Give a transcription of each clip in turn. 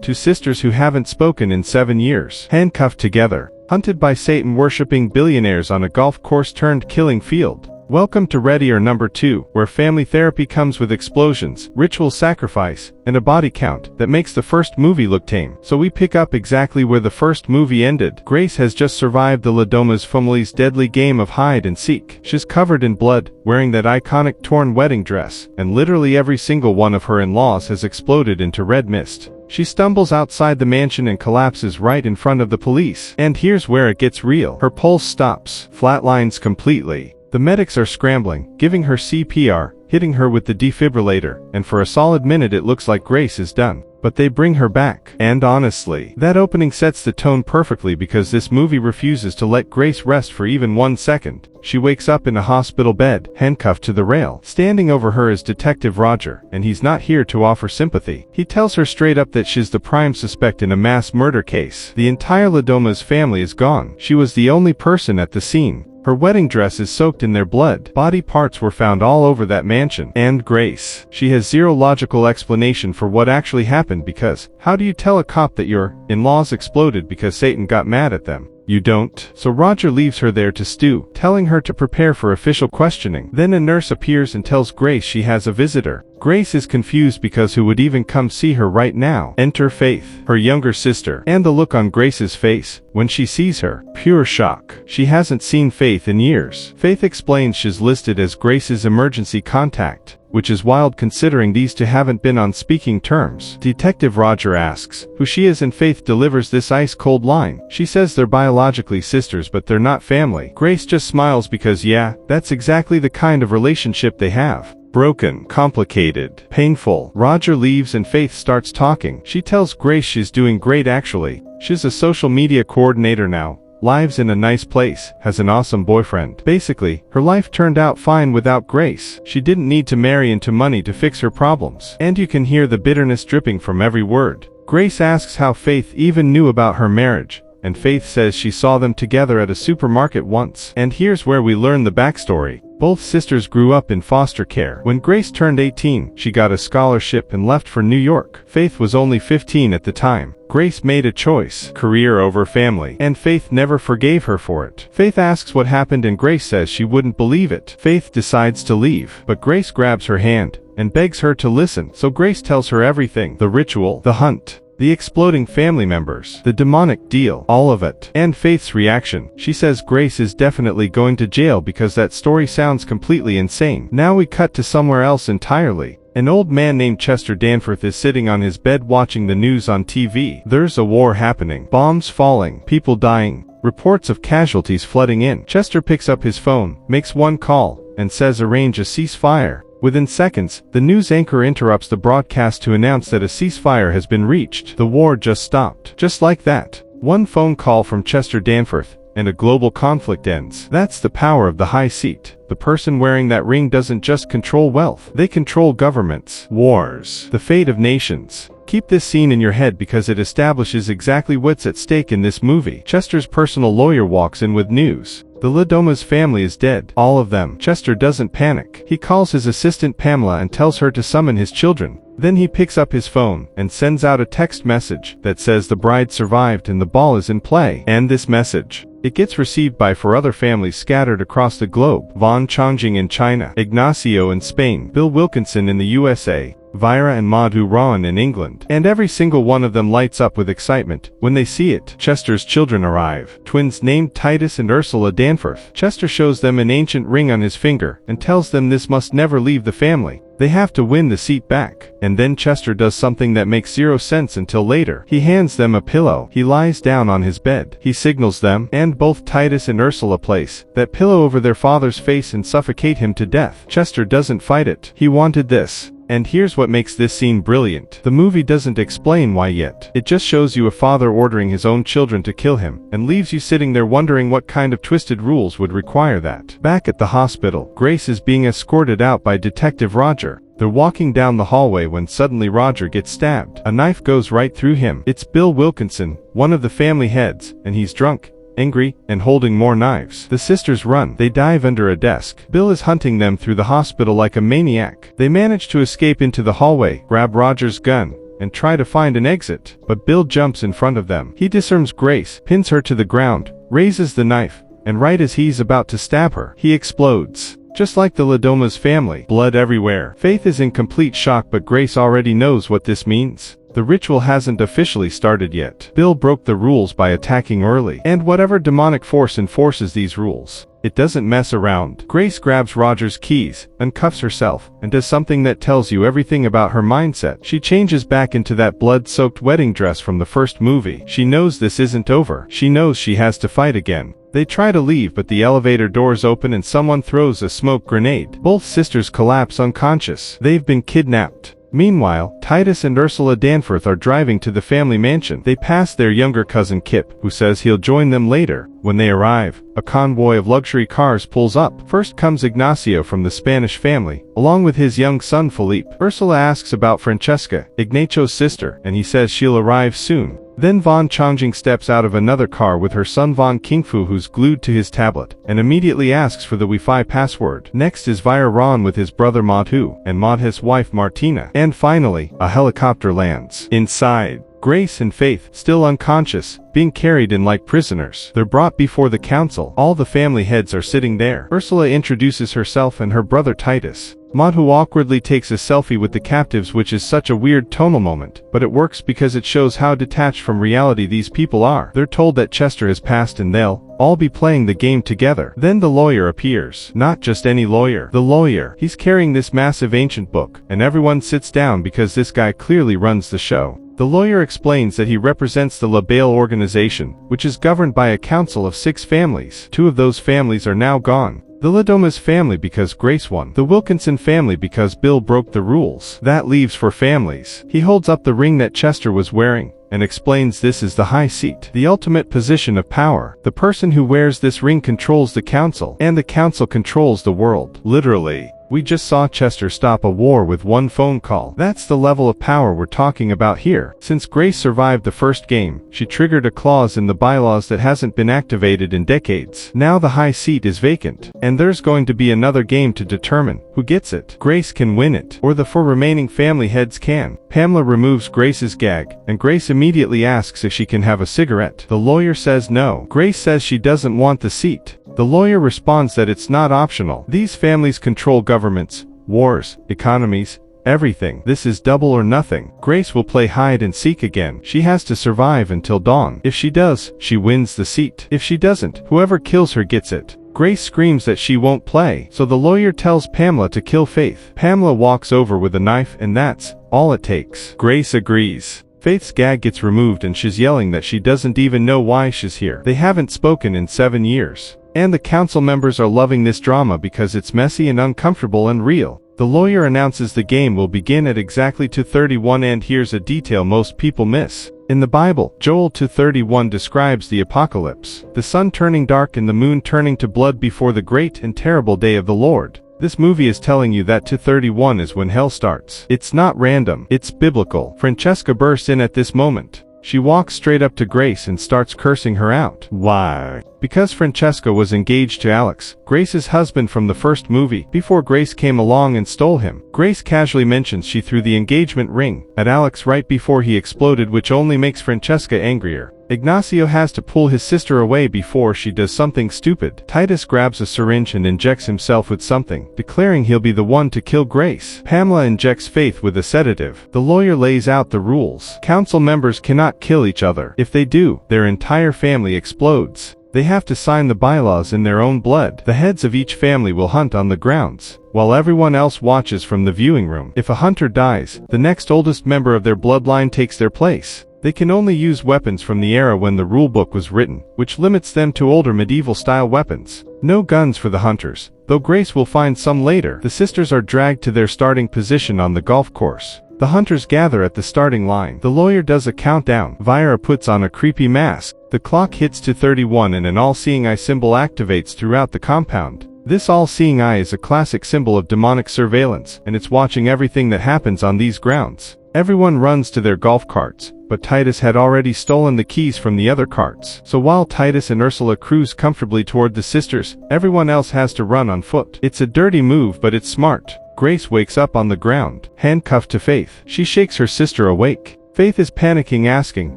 two sisters who haven't spoken in 7 years, handcuffed together, hunted by Satan-worshipping billionaires on a golf course turned killing field. Welcome to Ready or Number 2, where family therapy comes with explosions, ritual sacrifice, and a body count that makes the first movie look tame. So we pick up exactly where the first movie ended. Grace has just survived the Ladoma's family's deadly game of hide and seek. She's covered in blood, wearing that iconic torn wedding dress, and literally every single one of her in-laws has exploded into red mist. She stumbles outside the mansion and collapses right in front of the police. And here's where it gets real. Her pulse stops, flatlines completely. The medics are scrambling, giving her CPR, hitting her with the defibrillator, and for a solid minute it looks like Grace is done. But they bring her back. And honestly, that opening sets the tone perfectly because this movie refuses to let Grace rest for even 1 second. She wakes up in a hospital bed, handcuffed to the rail. Standing over her is Detective Roger, and he's not here to offer sympathy. He tells her straight up that she's the prime suspect in a mass murder case. The entire Ladoma's family is gone. She was the only person at the scene. Her wedding dress is soaked in their blood. Body parts were found all over that mansion. And Grace. She has zero logical explanation for what actually happened because, how do you tell a cop that your in-laws exploded because Satan got mad at them? You don't. So Roger leaves her there to stew, telling her to prepare for official questioning. Then a nurse appears and tells Grace she has a visitor. Grace is confused because who would even come see her right now? Enter Faith, her younger sister, and the look on Grace's face when she sees her. Pure shock. She hasn't seen Faith in years. Faith explains she's listed as Grace's emergency contact, which is wild considering these two haven't been on speaking terms. Detective Roger asks who she is and Faith delivers this ice-cold line. She says they're biologically sisters but they're not family. Grace just smiles because yeah, that's exactly the kind of relationship they have. Broken, complicated, painful. Roger leaves and Faith starts talking. She tells Grace she's doing great actually. She's a social media coordinator now, lives in a nice place, has an awesome boyfriend. Basically, her life turned out fine without Grace. She didn't need to marry into money to fix her problems. And you can hear the bitterness dripping from every word. Grace asks how Faith even knew about her marriage, and Faith says she saw them together at a supermarket once. And here's where we learn the backstory. Both sisters grew up in foster care. When Grace turned 18, she got a scholarship and left for New York. Faith was only 15 at the time. Grace made a choice, career over family, and Faith never forgave her for it. Faith asks what happened and Grace says she wouldn't believe it. Faith decides to leave, but Grace grabs her hand and begs her to listen. So Grace tells her everything, the ritual, the hunt, the exploding family members, the demonic deal, all of it. And Faith's reaction. She says Grace is definitely going to jail because that story sounds completely insane. Now we cut to somewhere else entirely. An old man named Chester Danforth is sitting on his bed watching the news on TV. There's a war happening. Bombs falling. People dying. Reports of casualties flooding in. Chester picks up his phone, makes one call, and says arrange a ceasefire. Within seconds, the news anchor interrupts the broadcast to announce that a ceasefire has been reached. The war just stopped. Just like that. One phone call from Chester Danforth, and a global conflict ends. That's the power of the high seat. The person wearing that ring doesn't just control wealth. They control governments, wars, the fate of nations. Keep this scene in your head because it establishes exactly what's at stake in this movie. Chester's personal lawyer walks in with news. The Ladoma's family is dead. All of them. Chester doesn't panic. He calls his assistant Pamela and tells her to summon his children. Then he picks up his phone and sends out a text message that says the bride survived and the ball is in play. And this message, it gets received by 4 other families scattered across the globe. Von Chongjing in China, Ignacio in Spain, Bill Wilkinson in the USA, Vira and Madhu Rawan in England. And every single one of them lights up with excitement when they see it. Chester's children arrive. Twins named Titus and Ursula Danforth. Chester shows them an ancient ring on his finger and tells them this must never leave the family. They have to win the seat back. And then Chester does something that makes zero sense until later. He hands them a pillow. He lies down on his bed. He signals them, and both Titus and Ursula place that pillow over their father's face and suffocate him to death. Chester doesn't fight it. He wanted this. And here's what makes this scene brilliant. The movie doesn't explain why yet. It just shows you a father ordering his own children to kill him, and leaves you sitting there wondering what kind of twisted rules would require that. Back at the hospital, Grace is being escorted out by Detective Roger. They're walking down the hallway when suddenly Roger gets stabbed. A knife goes right through him. It's Bill Wilkinson, one of the family heads, and he's drunk, angry, and holding more knives. The sisters run. They dive under a desk. Bill is hunting them through the hospital like a maniac. They manage to escape into the hallway, grab Roger's gun, and try to find an exit, but Bill jumps in front of them. He disarms Grace, pins her to the ground, raises the knife, and right as he's about to stab her, he explodes. Just like the Ladoma's family, blood everywhere. Faith is in complete shock, but Grace already knows what this means. The ritual hasn't officially started yet. Bill broke the rules by attacking early, and whatever demonic force enforces these rules, it doesn't mess around. Grace grabs Roger's keys, uncuffs herself, and does something that tells you everything about her mindset. She changes back into that blood-soaked wedding dress from the first movie. She knows this isn't over. She knows she has to fight again. They try to leave, but the elevator doors open and someone throws a smoke grenade. Both sisters collapse unconscious. They've been kidnapped. Meanwhile, Titus and Ursula Danforth are driving to the family mansion. They pass their younger cousin Kip, who says he'll join them later. When they arrive, a convoy of luxury cars pulls up. First comes Ignacio from the Spanish family, along with his young son Felipe. Ursula asks about Francesca, Ignacio's sister, and he says she'll arrive soon. Then Von Chongjing steps out of another car with her son Von Kingfu, who's glued to his tablet, and immediately asks for the Wi-Fi password. Next is Vira Ron with his brother Madhu, and Madhu's wife Martina. And finally, a helicopter lands. Inside, Grace and Faith, still unconscious, being carried in like prisoners. They're brought before the council. All the family heads are sitting there. Ursula introduces herself and her brother Titus. Madhu awkwardly takes a selfie with the captives, which is such a weird tonal moment, but it works because it shows how detached from reality these people are. They're told that Chester has passed and they'll all be playing the game together. Then the lawyer appears. Not just any lawyer. The lawyer. He's carrying this massive ancient book, and everyone sits down because this guy clearly runs the show. The lawyer explains that he represents the La Bale organization, which is governed by a council of 6 families. 2 of those families are now gone. The Ladoma's family because Grace won. The Wilkinson family because Bill broke the rules. That leaves 4 families. He holds up the ring that Chester was wearing, and explains this is the high seat, the ultimate position of power. The person who wears this ring controls the council, and the council controls the world. Literally. We just saw Chester stop a war with 1 phone call. That's the level of power we're talking about here. Since Grace survived the first game, she triggered a clause in the bylaws that hasn't been activated in decades. Now the high seat is vacant, and there's going to be another game to determine who gets it. Grace can win it, or the 4 remaining family heads can. Pamela removes Grace's gag, and Grace immediately asks if she can have a cigarette. The lawyer says no. Grace says she doesn't want the seat. The lawyer responds that it's not optional. These families control governments, wars, economies, everything. This is double or nothing. Grace will play hide and seek again. She has to survive until dawn. If she does, she wins the seat. If she doesn't, whoever kills her gets it. Grace screams that she won't play, so the lawyer tells Pamela to kill Faith. Pamela walks over with a knife, and that's all it takes. Grace agrees. Faith's gag gets removed and she's yelling that she doesn't even know why she's here. They haven't spoken in 7 years. And the council members are loving this drama because it's messy and uncomfortable and real. The lawyer announces the game will begin at exactly 2:31, and here's a detail most people miss. In the Bible, Joel 2:31 describes the apocalypse, the sun turning dark and the moon turning to blood before the great and terrible day of the Lord. This movie is telling you that 2:31 is when hell starts. It's not random, it's biblical. Francesca bursts in at this moment. She walks straight up to Grace and starts cursing her out. Why? Because Francesca was engaged to Alex, Grace's husband from the first movie, before Grace came along and stole him. Grace casually mentions she threw the engagement ring at Alex right before he exploded, which only makes Francesca angrier. Ignacio has to pull his sister away before she does something stupid. Titus grabs a syringe and injects himself with something, declaring he'll be the one to kill Grace. Pamela injects Faith with a sedative. The lawyer lays out the rules. Council members cannot kill each other. If they do, their entire family explodes. They have to sign the bylaws in their own blood. The heads of each family will hunt on the grounds, while everyone else watches from the viewing room. If a hunter dies, the next oldest member of their bloodline takes their place. They can only use weapons from the era when the rulebook was written, which limits them to older medieval-style weapons. No guns for the hunters, though Grace will find some later. The sisters are dragged to their starting position on the golf course. The hunters gather at the starting line. The lawyer does a countdown. Vira puts on a creepy mask. The clock hits 2:31 and an all-seeing eye symbol activates throughout the compound. This all-seeing eye is a classic symbol of demonic surveillance, and it's watching everything that happens on these grounds. Everyone runs to their golf carts, but Titus had already stolen the keys from the other carts. So while Titus and Ursula cruise comfortably toward the sisters, everyone else has to run on foot. It's a dirty move, but it's smart. Grace wakes up on the ground, handcuffed to Faith. She shakes her sister awake. Faith is panicking, asking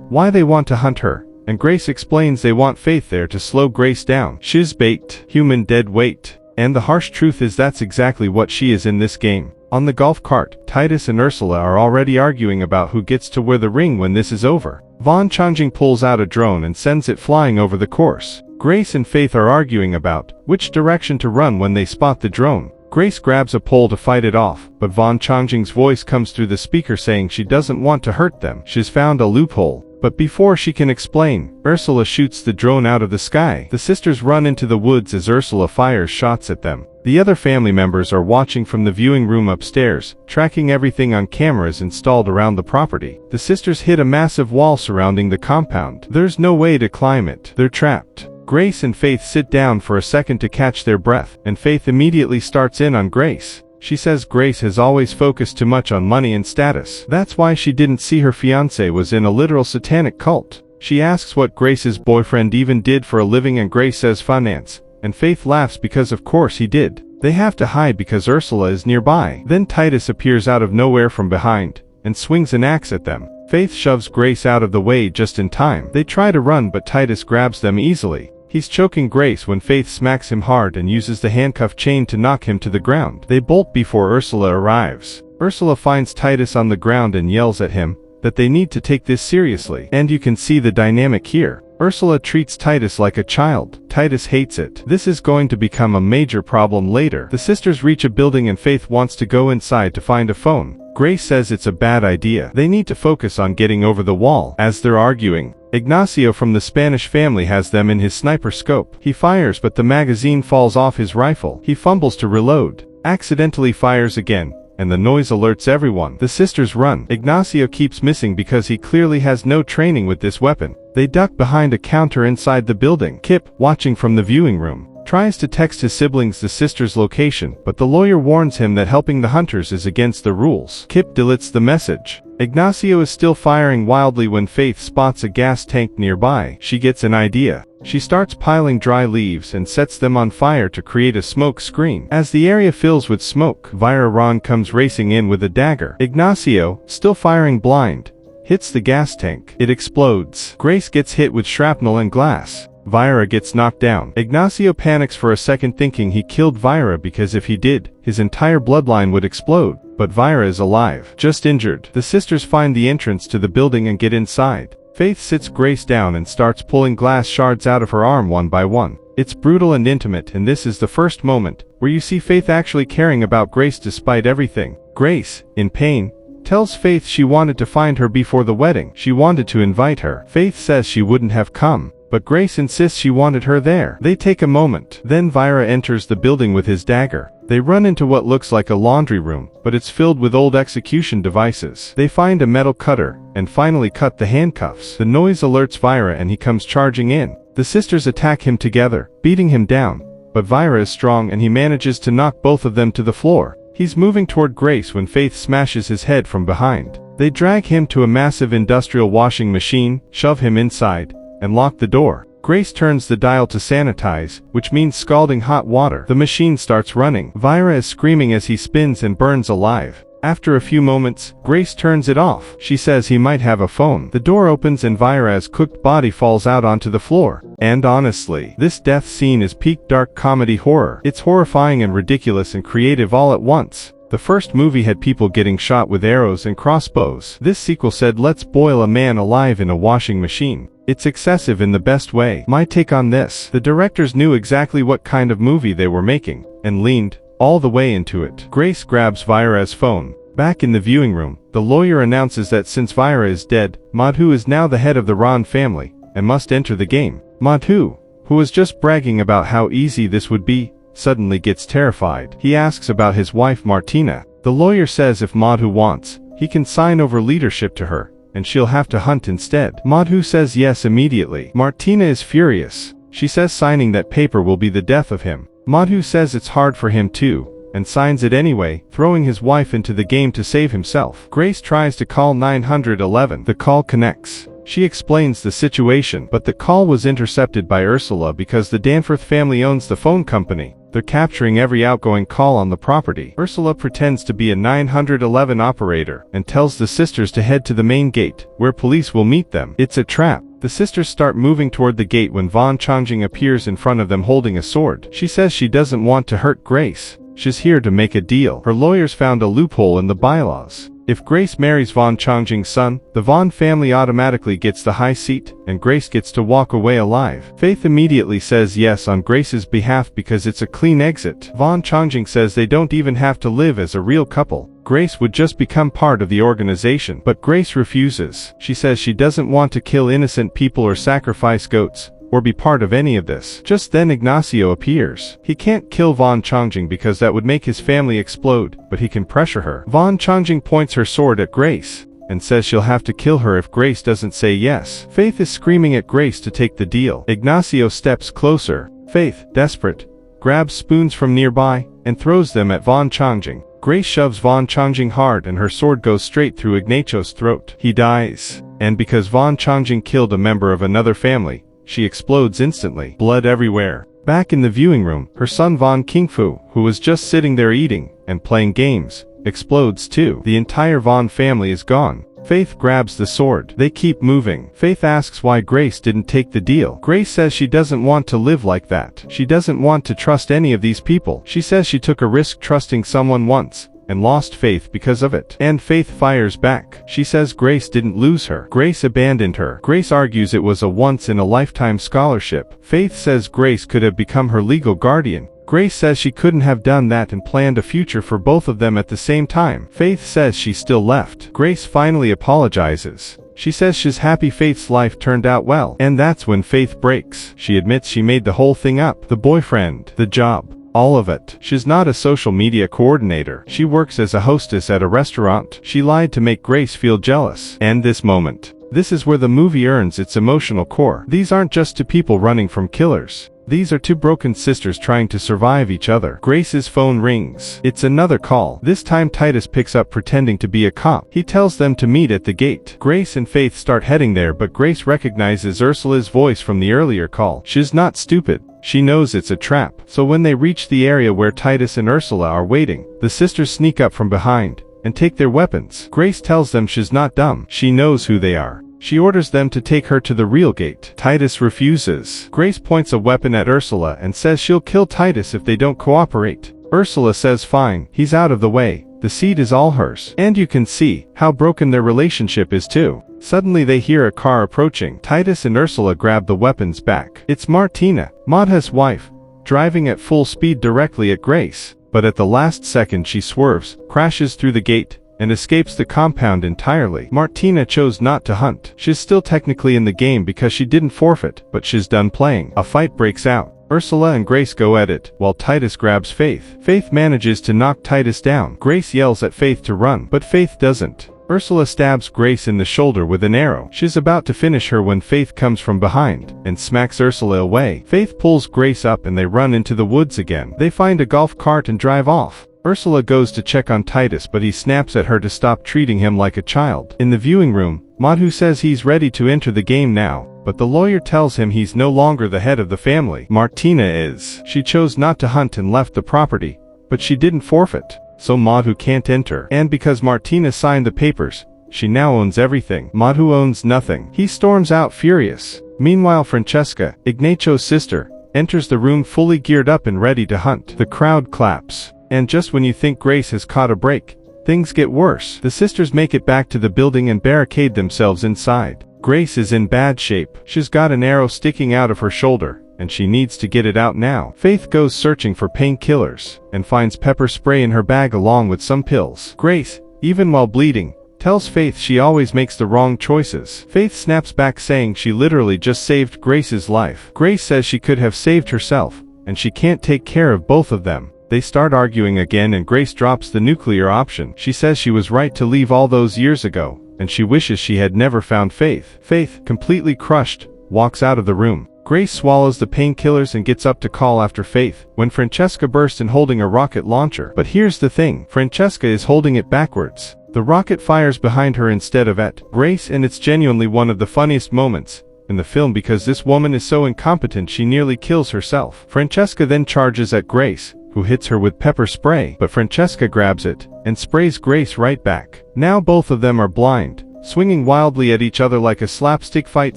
why they want to hunt her, and Grace explains they want Faith there to slow Grace down. She's bait, human dead weight. And the harsh truth is that's exactly what she is in this game. On the golf cart, Titus and Ursula are already arguing about who gets to wear the ring when this is over. Von Changjing pulls out a drone and sends it flying over the course. Grace and Faith are arguing about which direction to run when they spot the drone. Grace grabs a pole to fight it off, but Von Changjing's voice comes through the speaker saying she doesn't want to hurt them. She's found a loophole. But before she can explain, Ursula shoots the drone out of the sky. The sisters run into the woods as Ursula fires shots at them. The other family members are watching from the viewing room upstairs, tracking everything on cameras installed around the property. The sisters hit a massive wall surrounding the compound. There's no way to climb it. They're trapped. Grace and Faith sit down for a second to catch their breath, and Faith immediately starts in on Grace. She says Grace has always focused too much on money and status. That's why she didn't see her fiancé was in a literal satanic cult. She asks what Grace's boyfriend even did for a living, and Grace says finance, and Faith laughs because of course he did. They have to hide because Ursula is nearby. Then Titus appears out of nowhere from behind, and swings an axe at them. Faith shoves Grace out of the way just in time. They try to run, but Titus grabs them easily. He's choking Grace when Faith smacks him hard and uses the handcuff chain to knock him to the ground. They bolt before Ursula arrives. Ursula finds Titus on the ground and yells at him that they need to take this seriously. And you can see the dynamic here. Ursula treats Titus like a child. Titus hates it. This is going to become a major problem later. The sisters reach a building and Faith wants to go inside to find a phone. Grace says it's a bad idea. They need to focus on getting over the wall. As they're arguing, Ignacio from the Spanish family has them in his sniper scope. He fires, but the magazine falls off his rifle. He fumbles to reload, accidentally fires again, and the noise alerts everyone. The sisters run. Ignacio keeps missing because he clearly has no training with this weapon. They duck behind a counter inside the building. Kip, watching from the viewing room, tries to text his siblings the sisters' location, but the lawyer warns him that helping the hunters is against the rules. Kip deletes the message. Ignacio is still firing wildly when Faith spots a gas tank nearby. She gets an idea. She starts piling dry leaves and sets them on fire to create a smoke screen. As the area fills with smoke, Vira Ron comes racing in with a dagger. Ignacio, still firing blind, hits the gas tank. It explodes. Grace gets hit with shrapnel and glass. Vira gets knocked down. Ignacio panics for a second, thinking he killed Vira because if he did, his entire bloodline would explode. But Vira is alive, just injured. The sisters find the entrance to the building and get inside. Faith sits Grace down and starts pulling glass shards out of her arm one by one. It's brutal and intimate, and this is the first moment where you see Faith actually caring about Grace despite everything. Grace, in pain, tells Faith she wanted to find her before the wedding. She wanted to invite her. Faith says she wouldn't have come, but Grace insists she wanted her there. They take a moment. Then Vira enters the building with his dagger. They run into what looks like a laundry room, but it's filled with old execution devices. They find a metal cutter, and finally cut the handcuffs. The noise alerts Vira and he comes charging in. The sisters attack him together, beating him down, but Vira is strong and he manages to knock both of them to the floor. He's moving toward Grace when Faith smashes his head from behind. They drag him to a massive industrial washing machine, shove him inside, and lock the door. Grace turns the dial to sanitize, which means scalding hot water. The machine starts running. Vira is screaming as he spins and burns alive. After a few moments, Grace turns it off. She says he might have a phone. The door opens and Vira's cooked body falls out onto the floor. And honestly, this death scene is peak dark comedy horror. It's horrifying and ridiculous and creative all at once. The first movie had people getting shot with arrows and crossbows. This sequel said let's boil a man alive in a washing machine. It's excessive in the best way. My take on this: the directors knew exactly what kind of movie they were making, and leaned all the way into it. Grace grabs Vira's phone. Back in the viewing room, the lawyer announces that since Vira is dead, Madhu is now the head of the Ron family, and must enter the game. Madhu, who was just bragging about how easy this would be, suddenly gets terrified. He asks about his wife Martina. The lawyer says if Madhu wants, he can sign over leadership to her, and she'll have to hunt instead. Madhu says yes immediately. Martina is furious. She says signing that paper will be the death of him. Madhu says it's hard for him too, and signs it anyway, throwing his wife into the game to save himself. Grace tries to call 911. The call connects. She explains the situation, but the call was intercepted by Ursula because the Danforth family owns the phone company. They're capturing every outgoing call on the property. Ursula pretends to be a 911 operator and tells the sisters to head to the main gate, where police will meet them. It's a trap. The sisters start moving toward the gate when Von Changjing appears in front of them holding a sword. She says she doesn't want to hurt Grace. She's here to make a deal. Her lawyers found a loophole in the bylaws. If Grace marries Von Changjing's son, the Von family automatically gets the high seat, and Grace gets to walk away alive. Faith immediately says yes on Grace's behalf because it's a clean exit. Von Changjing says they don't even have to live as a real couple. Grace would just become part of the organization, but Grace refuses. She says she doesn't want to kill innocent people or sacrifice goats, or be part of any of this. Just then Ignacio appears. He can't kill Von Changjing because that would make his family explode, but he can pressure her. Von Changjing points her sword at Grace, and says she'll have to kill her if Grace doesn't say yes. Faith is screaming at Grace to take the deal. Ignacio steps closer. Faith, desperate, grabs spoons from nearby, and throws them at Von Changjing. Grace shoves Von Changjing hard and her sword goes straight through Ignacio's throat. He dies. And because Von Changjing killed a member of another family, she explodes instantly. Blood everywhere. Back in the viewing room, her son Von Qingfu, who was just sitting there eating and playing games, explodes too. The entire Von family is gone. Faith grabs the sword. They keep moving. Faith asks why Grace didn't take the deal. Grace says she doesn't want to live like that. She doesn't want to trust any of these people. She says she took a risk trusting someone once, and lost Faith because of it. And Faith fires back. She says Grace didn't lose her. Grace abandoned her. Grace argues it was a once-in-a-lifetime scholarship. Faith says Grace could have become her legal guardian. Grace says she couldn't have done that and planned a future for both of them at the same time. Faith says she still left. Grace finally apologizes. She says she's happy Faith's life turned out well. And that's when Faith breaks. She admits she made the whole thing up. The boyfriend, the job, all of it. She's not a social media coordinator. She works as a hostess at a restaurant. She lied to make Grace feel jealous. And this moment. This is where the movie earns its emotional core. These aren't just two people running from killers. These are two broken sisters trying to survive each other. Grace's phone rings. It's another call. This time Titus picks up pretending to be a cop. He tells them to meet at the gate. Grace and Faith start heading there, but Grace recognizes Ursula's voice from the earlier call. She's not stupid. She knows it's a trap. So when they reach the area where Titus and Ursula are waiting, the sisters sneak up from behind and take their weapons. Grace tells them she's not dumb. She knows who they are. She orders them to take her to the real gate. Titus refuses. Grace points a weapon at Ursula and says she'll kill Titus if they don't cooperate. Ursula says fine, he's out of the way. The seat is all hers. And you can see how broken their relationship is too. Suddenly they hear a car approaching. Titus and Ursula grab the weapons back. It's Martina, Madha's wife, driving at full speed directly at Grace. But at the last second she swerves, crashes through the gate, and escapes the compound entirely. Martina chose not to hunt. She's still technically in the game because she didn't forfeit, but she's done playing. A fight breaks out. Ursula and Grace go at it, while Titus grabs Faith. Faith manages to knock Titus down. Grace yells at Faith to run, but Faith doesn't. Ursula stabs Grace in the shoulder with an arrow. She's about to finish her when Faith comes from behind and smacks Ursula away. Faith pulls Grace up and they run into the woods again. They find a golf cart and drive off. Ursula goes to check on Titus, but he snaps at her to stop treating him like a child. In the viewing room, Madhu says he's ready to enter the game now, but the lawyer tells him he's no longer the head of the family. Martina is. She chose not to hunt and left the property, but she didn't forfeit, so Madhu can't enter. And because Martina signed the papers, she now owns everything. Madhu owns nothing. He storms out furious. Meanwhile, Francesca, Ignacio's sister, enters the room fully geared up and ready to hunt. The crowd claps. And just when you think Grace has caught a break, things get worse. The sisters make it back to the building and barricade themselves inside. Grace is in bad shape. She's got an arrow sticking out of her shoulder, and she needs to get it out now. Faith goes searching for painkillers, and finds pepper spray in her bag along with some pills. Grace, even while bleeding, tells Faith she always makes the wrong choices. Faith snaps back saying she literally just saved Grace's life. Grace says she could have saved herself, and she can't take care of both of them. They start arguing again and Grace drops the nuclear option. She says she was right to leave all those years ago, and she wishes she had never found Faith. Faith, completely crushed, walks out of the room. Grace swallows the painkillers and gets up to call after Faith, when Francesca bursts in holding a rocket launcher. But here's the thing, Francesca is holding it backwards. The rocket fires behind her instead of at Grace, and it's genuinely one of the funniest moments in the film because this woman is so incompetent she nearly kills herself. Francesca then charges at Grace, who hits her with pepper spray, but Francesca grabs it and sprays Grace right back. Now both of them are blind, swinging wildly at each other like a slapstick fight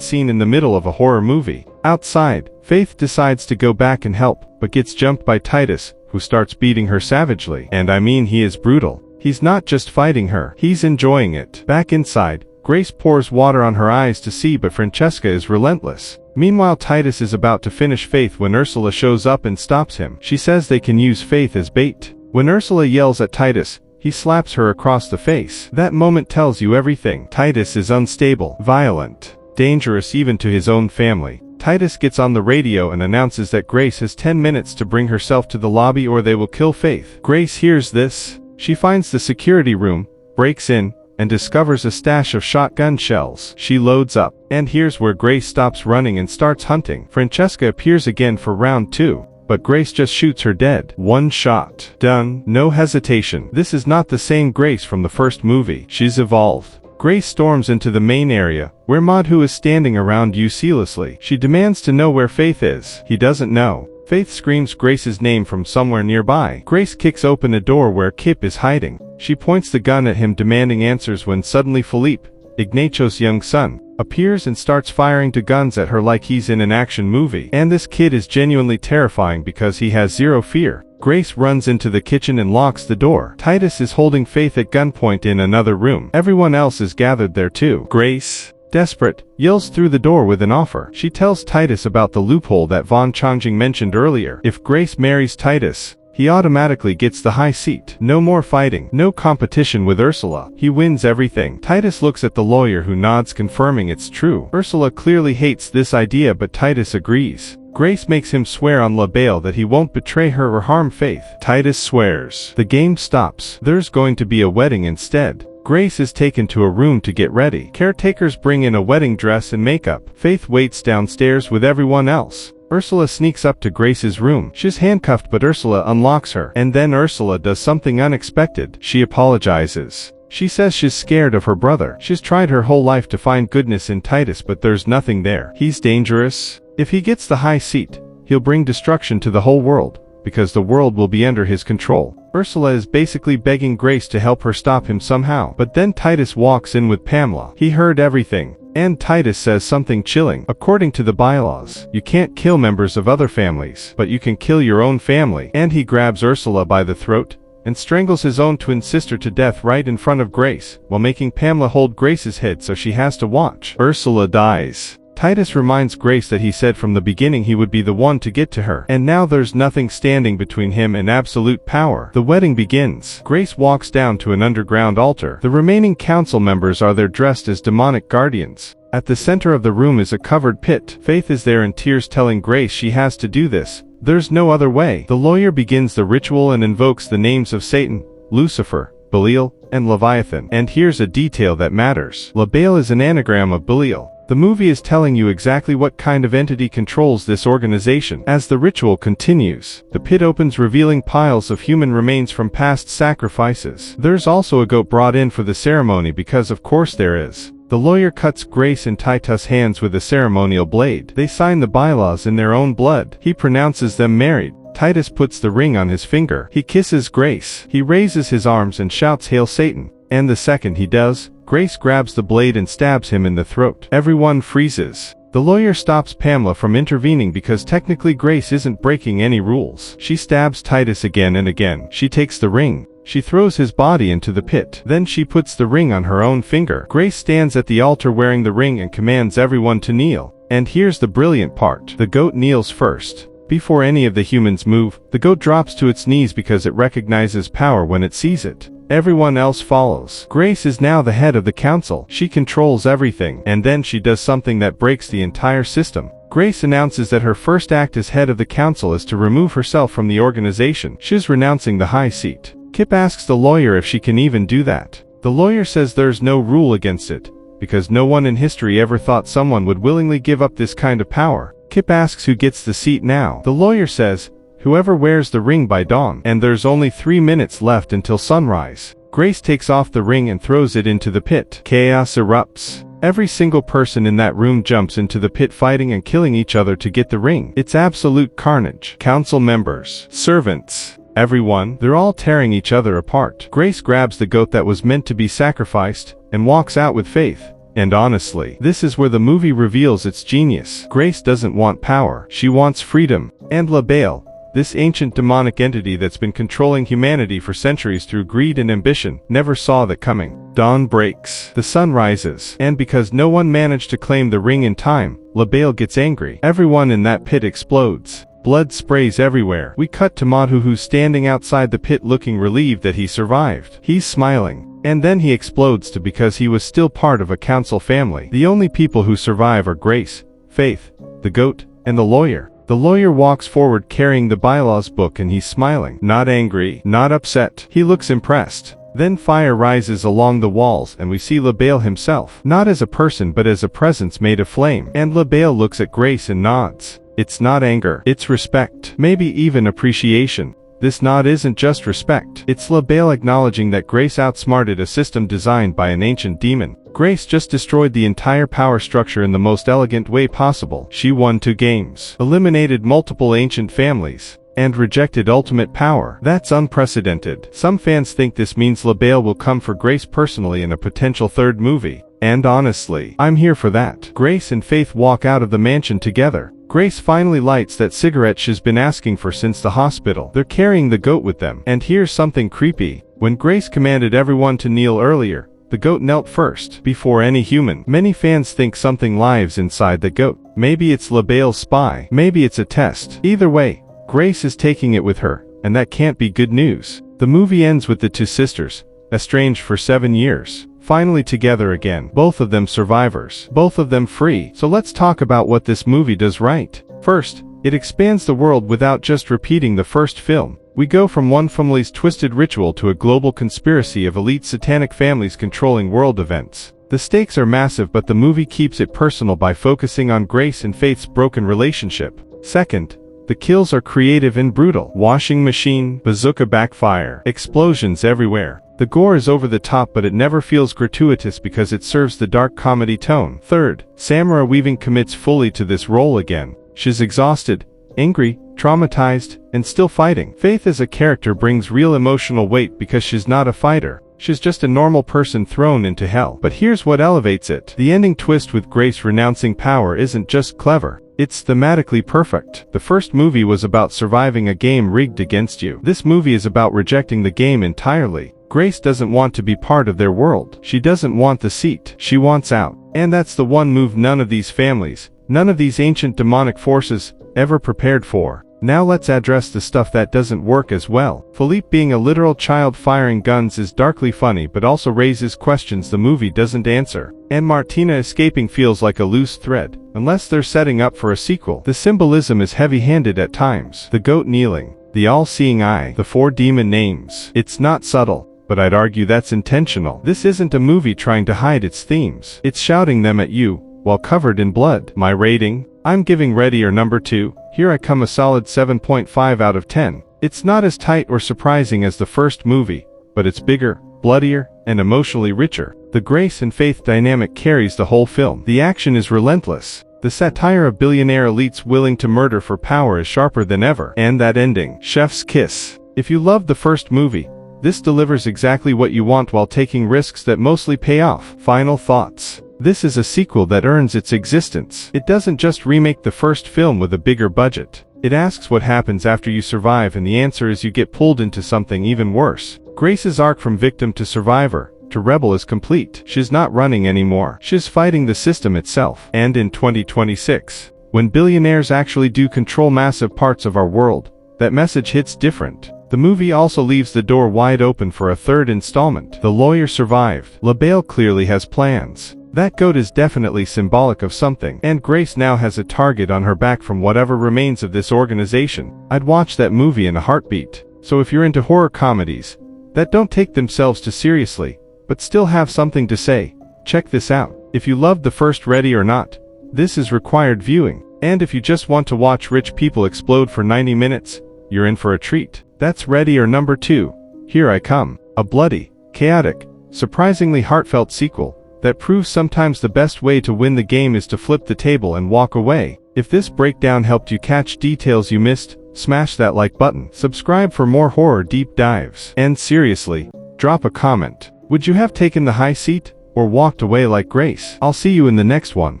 scene in the middle of a horror movie. Outside, Faith decides to go back and help, but gets jumped by Titus, who starts beating her savagely. And I mean, he is brutal. He's not just fighting her, he's enjoying it. Back inside, Grace pours water on her eyes to see, but Francesca is relentless. Meanwhile, Titus is about to finish Faith when Ursula shows up and stops him. She says they can use Faith as bait. When Ursula yells at Titus, he slaps her across the face. That moment tells you everything. Titus is unstable, violent, dangerous even to his own family. Titus gets on the radio and announces that Grace has 10 minutes to bring herself to the lobby or they will kill Faith. Grace hears this. She finds the security room, breaks in, and discovers a stash of shotgun shells. She loads up, and here's where Grace stops running and starts hunting. Francesca appears again for round 2, but Grace just shoots her dead. One shot. Done. No hesitation. This is not the same Grace from the first movie. She's evolved. Grace storms into the main area, where Madhu is standing around uselessly. She demands to know where Faith is. He doesn't know. Faith screams Grace's name from somewhere nearby. Grace kicks open a door where Kip is hiding. She points the gun at him, demanding answers, when suddenly Philippe, Ignacio's young son, appears and starts firing two guns at her like he's in an action movie. And this kid is genuinely terrifying because he has zero fear. Grace runs into the kitchen and locks the door. Titus is holding Faith at gunpoint in another room. Everyone else is gathered there too. Grace, desperate, yells through the door with an offer. She tells Titus about the loophole that Von Changjing mentioned earlier. If Grace marries Titus, he automatically gets the high seat. No more fighting, no competition with Ursula. He wins everything. Titus looks at the lawyer, who nods, confirming it's true. Ursula clearly hates this idea, but Titus agrees. Grace makes him swear on La Bale that he won't betray her or harm Faith. Titus swears. The game stops. There's going to be a wedding instead. Grace is taken to a room to get ready. Caretakers bring in a wedding dress and makeup. Faith waits downstairs with everyone else. Ursula sneaks up to Grace's room. She's handcuffed, but Ursula unlocks her. And then Ursula does something unexpected. She apologizes. She says she's scared of her brother. She's tried her whole life to find goodness in Titus, but there's nothing there. He's dangerous. If he gets the high seat, he'll bring destruction to the whole world, because the world will be under his control. Ursula is basically begging Grace to help her stop him somehow. But then Titus walks in with Pamela. He heard everything. And Titus says something chilling. According to the bylaws, you can't kill members of other families, but you can kill your own family. And he grabs Ursula by the throat and strangles his own twin sister to death right in front of Grace, while making Pamela hold Grace's head so she has to watch. Ursula dies. Titus reminds Grace that he said from the beginning he would be the one to get to her, and now there's nothing standing between him and absolute power. The wedding begins. Grace walks down to an underground altar. The remaining council members are there dressed as demonic guardians. At the center of the room is a covered pit. Faith is there in tears, telling Grace she has to do this. There's no other way. The lawyer begins the ritual and invokes the names of Satan, Lucifer, Belial, and Leviathan. And here's a detail that matters. Belial is an anagram of Belial. The movie is telling you exactly what kind of entity controls this organization. As the ritual continues, the pit opens, revealing piles of human remains from past sacrifices. There's also a goat brought in for the ceremony, because of course there is. The lawyer cuts Grace and Titus' hands with a ceremonial blade. They sign the bylaws in their own blood. He pronounces them married. Titus puts the ring on his finger. He kisses Grace. He raises his arms and shouts, "Hail Satan!" And the second he does, Grace grabs the blade and stabs him in the throat. Everyone freezes. The lawyer stops Pamela from intervening because technically Grace isn't breaking any rules. She stabs Titus again and again. She takes the ring. She throws his body into the pit. Then she puts the ring on her own finger. Grace stands at the altar wearing the ring and commands everyone to kneel. And here's the brilliant part. The goat kneels first. Before any of the humans move, the goat drops to its knees because it recognizes power when it sees it. Everyone else follows. Grace is now the head of the council. She controls everything. And then she does something that breaks the entire system. Grace announces that her first act as head of the council is to remove herself from the organization. She's renouncing the high seat. Kip asks the lawyer if she can even do that. The lawyer says there's no rule against it, because no one in history ever thought someone would willingly give up this kind of power. Kip asks who gets the seat now. The lawyer says, whoever wears the ring by dawn. And there's only 3 minutes left until sunrise. Grace takes off the ring and throws it into the pit. Chaos erupts. Every single person in that room jumps into the pit fighting and killing each other to get the ring. It's absolute carnage. Council members, servants, everyone, they're all tearing each other apart. Grace grabs the goat that was meant to be sacrificed and walks out with Faith. And honestly, this is where the movie reveals its genius. Grace doesn't want power. She wants freedom. And LaBelle, this ancient demonic entity that's been controlling humanity for centuries through greed and ambition, never saw that coming. Dawn breaks. The sun rises. And because no one managed to claim the ring in time, LaBelle gets angry. Everyone in that pit explodes. Blood sprays everywhere. We cut to Madhu, who's standing outside the pit looking relieved that he survived. He's smiling. And then he explodes because he was still part of a council family. The only people who survive are Grace, Faith, the goat, and the lawyer. The lawyer walks forward carrying the bylaws book and he's smiling. Not angry, not upset. He looks impressed. Then fire rises along the walls and we see LaBelle himself. Not as a person but as a presence made of flame. And LaBelle looks at Grace and nods. It's not anger, it's respect. Maybe even appreciation. This nod isn't just respect. It's LaBelle acknowledging that Grace outsmarted a system designed by an ancient demon. Grace just destroyed the entire power structure in the most elegant way possible. She won 2 games, eliminated multiple ancient families, and rejected ultimate power. That's unprecedented. Some fans think this means LaBelle will come for Grace personally in a potential 3rd movie. And honestly, I'm here for that. Grace and Faith walk out of the mansion together. Grace finally lights that cigarette she's been asking for since the hospital. They're carrying the goat with them. And here's something creepy. When Grace commanded everyone to kneel earlier, the goat knelt first, before any human. Many fans think something lives inside the goat. Maybe it's LaBelle's spy. Maybe it's a test. Either way, Grace is taking it with her, and that can't be good news. The movie ends with the 2 sisters, estranged for 7 years. Finally together again. Both of them survivors. Both of them free. So let's talk about what this movie does right. First, it expands the world without just repeating the first film. We go from one family's twisted ritual to a global conspiracy of elite satanic families controlling world events. The stakes are massive, but the movie keeps it personal by focusing on Grace and Faith's broken relationship. Second, the kills are creative and brutal. Washing machine, bazooka backfire, explosions everywhere. The gore is over the top, but it never feels gratuitous because it serves the dark comedy tone. Third, Samara Weaving commits fully to this role again. She's exhausted, angry, traumatized, and still fighting. Faith as a character brings real emotional weight because she's not a fighter. She's just a normal person thrown into hell. But here's what elevates it. The ending twist with Grace renouncing power isn't just clever. It's thematically perfect. The first movie was about surviving a game rigged against you. This movie is about rejecting the game entirely. Grace doesn't want to be part of their world. She doesn't want the seat. She wants out. And that's the one move none of these families, none of these ancient demonic forces, ever prepared for. Now let's address the stuff that doesn't work as well. Philippe being a literal child firing guns is darkly funny but also raises questions the movie doesn't answer. And Martina escaping feels like a loose thread, unless they're setting up for a sequel. The symbolism is heavy-handed at times. The goat kneeling, the all-seeing eye, the 4 demon names. It's not subtle, but I'd argue that's intentional. This isn't a movie trying to hide its themes. It's shouting them at you, while covered in blood. My rating? I'm giving Ready or Number 2, Here I Come a solid 7.5 out of 10. It's not as tight or surprising as the first movie, but it's bigger, bloodier, and emotionally richer. The Grace and Faith dynamic carries the whole film. The action is relentless. The satire of billionaire elites willing to murder for power is sharper than ever. And that ending, chef's kiss. If you loved the first movie, this delivers exactly what you want while taking risks that mostly pay off. Final thoughts. This is a sequel that earns its existence. It doesn't just remake the first film with a bigger budget. It asks what happens after you survive, and the answer is you get pulled into something even worse. Grace's arc from victim to survivor to rebel is complete. She's not running anymore. She's fighting the system itself. And in 2026, when billionaires actually do control massive parts of our world, that message hits different. The movie also leaves the door wide open for a 3rd installment. The lawyer survived. LaBelle clearly has plans. That goat is definitely symbolic of something. And Grace now has a target on her back from whatever remains of this organization. I'd watch that movie in a heartbeat. So if you're into horror comedies that don't take themselves too seriously, but still have something to say, check this out. If you loved the first Ready or Not, this is required viewing. And if you just want to watch rich people explode for 90 minutes, you're in for a treat. That's Ready or Number 2, Here I Come. A bloody, chaotic, surprisingly heartfelt sequel that proves sometimes the best way to win the game is to flip the table and walk away. If this breakdown helped you catch details you missed, smash that like button. Subscribe for more horror deep dives. And seriously, drop a comment. Would you have taken the high seat, or walked away like Grace? I'll see you in the next one.